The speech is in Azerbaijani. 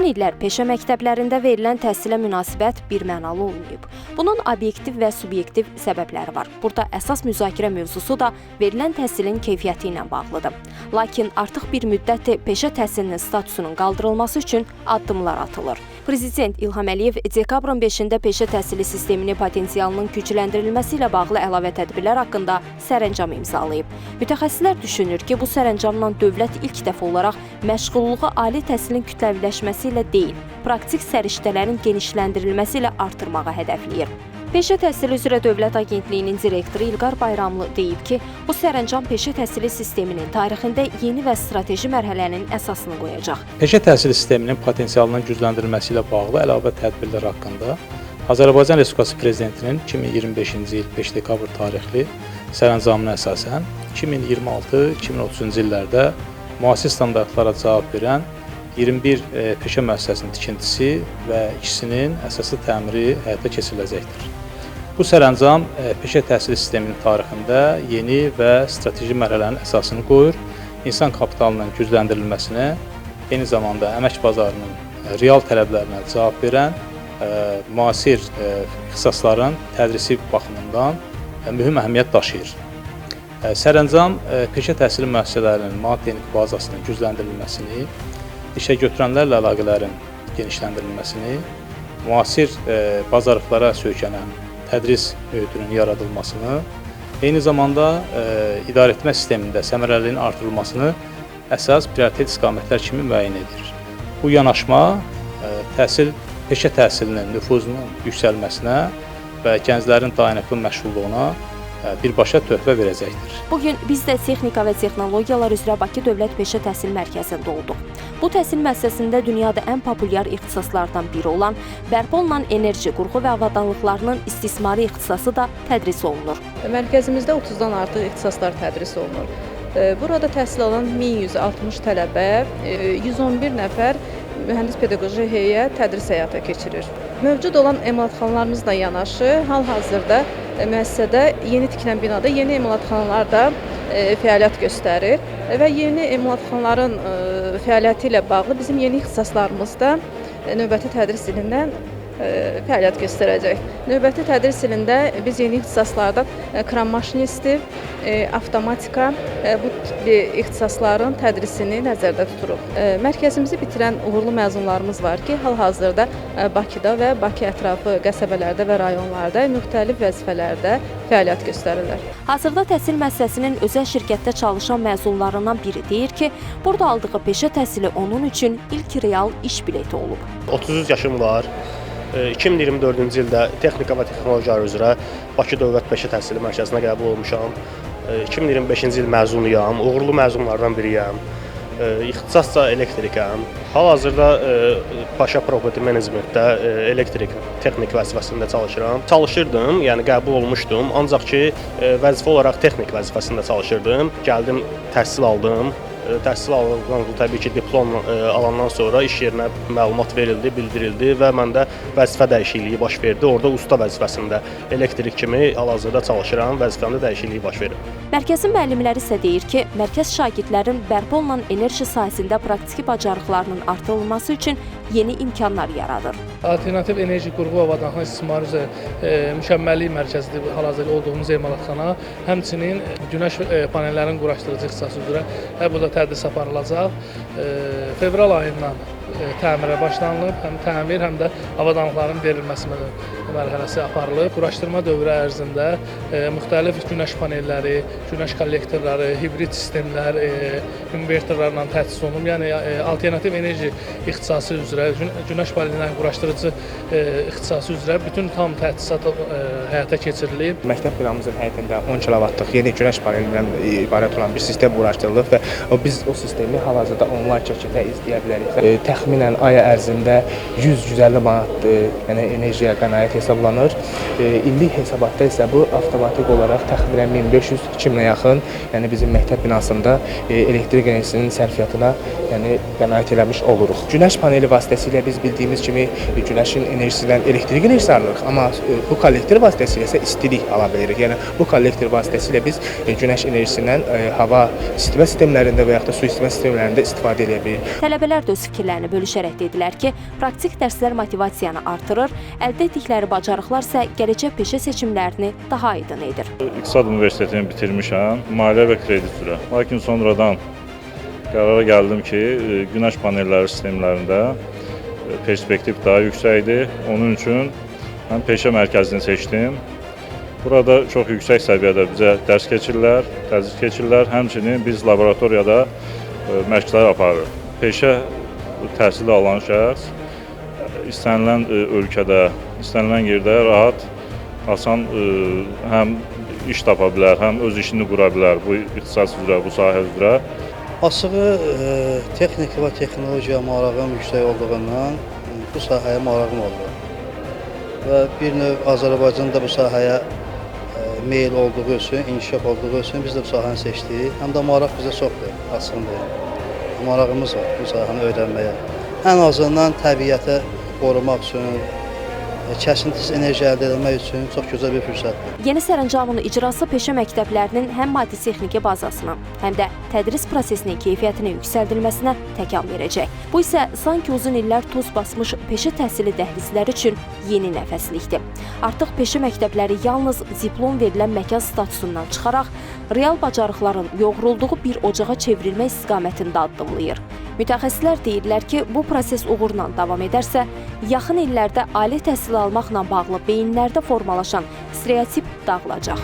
Uzun illər peşə məktəblərində verilən təhsilə münasibət birmənalı olmayıb. Bunun obyektiv və subyektiv səbəbləri var. Burada əsas müzakirə mövzusu da verilən təhsilin keyfiyyəti ilə bağlıdır. Lakin artıq bir müddətdir peşə təhsilinin statusunun qaldırılması üçün addımlar atılır. Prezident İlham Əliyev dekabrın 5-də peşə təhsili sisteminin potensialının gücləndirilməsi ilə bağlı əlavə tədbirlər haqqında sərəncam imzalayıb. Mütəxəssislər düşünür ki, bu sərəncamla dövlət ilk dəfə olaraq məşğulluğu ali təhsilin kütləviləşməsi ilə deyil, praktik səriştələrin genişləndirilməsi ilə artırmağa hədəfləyir. Peşə təhsili üzrə Dövlət Agentliyinin direktoru İlqar Bayramlı deyib ki, bu sərəncam peşə təhsili sisteminin tarixində yeni və strateji mərhələnin əsasını qoyacaq. Peşə təhsili sisteminin potensialının gücləndirilməsi ilə bağlı əlavə tədbirlər haqqında Azərbaycan Respublikası Prezidentinin 2025-ci il 5 dekabr tarixli sərəncamına əsasən 2026-2030-cu illərdə müasir standartlara cavab verən 21 peşə müəssisəsinin tikintisi və ikisinin əsaslı təmiri həyata keçiriləcəkdir. Bu sərəncam peşə təhsili sisteminin tarixində yeni və strateji mərhələnin əsasını qoyur, insan kapitalının gücləndirilməsinə, eyni zamanda əmək bazarının real tələblərinə cavab verən müasir ixtisasların tədrisi baxımından mühüm əhəmiyyət daşıyır. Sərəncam peşə təhsili müəssisələrinin maddi-texniki bazasının gücləndirilməsini, işə götürənlərlə əlaqələrin genişləndirilməsini, müasir bazarlıqlara söykənən tədris mühitinin yaradılmasını, eyni zamanda idarəetmə sistemində səmərəliliyin artırılmasını əsas prioritet istiqamətlər kimi müəyyən edir. Bu yanaşma peşə təhsilinin nüfuzunun yüksəlməsinə və gənclərin dayanıqlı məşğulluğuna birbaşa töhfə verəcəkdir. Bugün biz də Texnika və Texnologiyalar üzrə Bakı Dövlət Peşə Təhsil Mərkəzində olduq. Bu təhsil müəssisəsində dünyada ən populyar ixtisaslardan biri olan bərpa olunan enerji, qurğu və avadanlıqlarının istismarı ixtisası da tədris olunur. Mərkəzimizdə 30-dan artıq ixtisaslar tədris olunur. Burada təhsil alan 1160 tələbə, 111 nəfər mühəndis pedaqoji heyət tədris həyata keçirir. Mövcud olan emalatxanalarımızla yanaşı, hal-hazırda müəssisədə yeni tikilən binada yeni emalatxanalar da fəaliyyət göstərir və yeni emalatxanaların fəaliyyəti ilə bağlı bizim yeni ixtisaslarımız da növbəti tədris ilindən fəaliyyət göstərəcək. Növbəti tədris ilində biz yeni ixtisaslardan kran maşinisti, avtomatika bu ixtisasların tədrisini nəzərdə tuturuq. Mərkəzimizi bitirən uğurlu məzunlarımız var ki, hal-hazırda Bakıda və Bakı ətrafı qəsəbələrdə və rayonlarda müxtəlif vəzifələrdə fəaliyyət göstərirlər. Hazırda təhsil müəssisəsinin özəl şirkətdə çalışan məzunlarından biri deyir ki, burada aldığı peşə təhsili onun üçün ilk real iş bileti olub. 33 yaşım var. 2024-cü ildə Texnika və Texnologiyalar üzrə Bakı Dövlət Peşə Təhsili Mərkəzinə qəbul olmuşam. 2025-ci il məzunuyam, uğurlu məzunlardan biriyəm. İxtisasca elektrikəm. Hal-hazırda Paşa Property Managementdə elektrik texnik vəzifəsində çalışıram. Çalışırdım, yəni qəbul olmuşdum, ancaq ki vəzifə olaraq texnik vəzifəsində çalışırdım. Gəldim, təhsil aldım. Təhsil aldıqdan sonra təbii ki diplom alandan sonra iş yerinə məlumat verildi, bildirildi və məndə vəzifə dəyişikliyi baş verdi. Orada usta vəzifəsində elektrik kimi hal-hazırda çalışıram, vəzifəmdə dəyişikliyi baş verir. Mərkəzin müəllimləri isə deyir ki, mərkəz şagirdlərin bərpa olunan enerji sahəsində praktiki bacarıqlarının artırılması üçün yeni imkanlar yaradır. Alternativ enerji qurğu avadanlıqların istismarı üzrə mükəmməllik mərkəzidir hal-hazırda olduğumuz emalatxana. Həmçinin günəş panellərinin quraşdırıcı ixtisası üzrə burada tədris aparılacaq. Fevral ayından təmirə başlanılıb, həm təmir, həm də avadanlıqların verilməsi mərhələsi aparılıb. Quraşdırma dövrü ərzində müxtəlif günəş panelləri, günəş kollektorları, hibrid sistemlər, invertorlarla təchiz olunub. Yəni alternativ enerji ixtisası üzrə, günəş panellərinin quraşdırıcı ixtisası üzrə bütün tam təchizat həyata keçirilib. Məktəb binamızın həyətində 10 kilovatlıq yeni günəş panelindən ibarət olan bir sistem quraşdırılıb və biz o sistemi hal-hazırda onlayn şəkildə izləyə bilərik. Təxminən ay ərzində 100-150 manat yəni enerjiyə qənaət hesablanır. İllik hesabatda isə bu avtomatik olaraq təxminən 1500-2000-ə yaxın, yəni bizim məktəb binasında elektrik enerjisinin sərfiyyatına yəni qənaət eləmiş oluruq. Günəş paneli vasitəsilə biz bildiyimiz kimi günəşin enerjisindən elektrik enerjisi alırıq, amma bu kollektor vasitəsilə isə istilik ala bilirik. Yəni bu kollektor vasitəsilə biz günəş enerjisindən hava isitmə sistemlərində və yaxud da su isitmə sistemlərində istifadə edə bilirik. Tələbələr də öz fikirlərini bölüşərək dedilər ki, praktik dərslər motivasiyanı artırır, əldə etdikləri bacarıqlar isə gələcək peşə seçimlərini daha aydın edir. İqtisad Universitetini bitirmişəm, maliyyə və kredit üzrə. Lakin sonradan qərara gəldim ki, günəş panelləri sistemlərində perspektiv daha yüksəkdir. Onun üçün mən peşə mərkəzini seçdim. Burada çox yüksək səviyyədə bizə dərs keçirlər, tədris keçirlər. Həmçinin biz laboratoriyada məşqlər aparırıq. Peşə təhsili alan şəxs istənilən ölkədə, istənilən yerdə rahat, asan həm iş tapa bilər, həm öz işini qura bilər bu ixtisas üzrə, bu sahə üzrə. Açığı texnika və texnologiya marağım yüksək olduğundan bu sahəyə marağım oldu. Və bir növ Azərbaycanda bu sahəyə meyil olduğu üçün, inkişaf olduğu üçün biz də bu sahəni seçdik. Həm də maraq bizə çoxdur, aslında. Marağımız var bu sahəni öyrənməyə. Ən azından təbiətə qorumaq üçün, kəsintisiz enerji əldə etmək üçün çox gözəl bir fürsətdir. Yeni sərəncamın icrası peşə məktəblərinin həm maddi-texniki bazasına, həm də tədris prosesinin keyfiyyətinin yüksəldilməsinə təkan verəcək. Bu isə sanki uzun illər toz basmış peşə təhsili dəhlizləri üçün yeni nəfəslikdir. Artıq peşə məktəbləri yalnız diplom verilən məkan statusundan çıxaraq, real bacarıqların yoğrulduğu bir ocağa çevrilmək istiqamətində addımlayır. Mütəxəssislər deyirlər ki, bu proses uğurla davam edərsə, yaxın illərdə ali təhsil almaqla bağlı beyinlərdə formalaşan stereotip dağılacaq.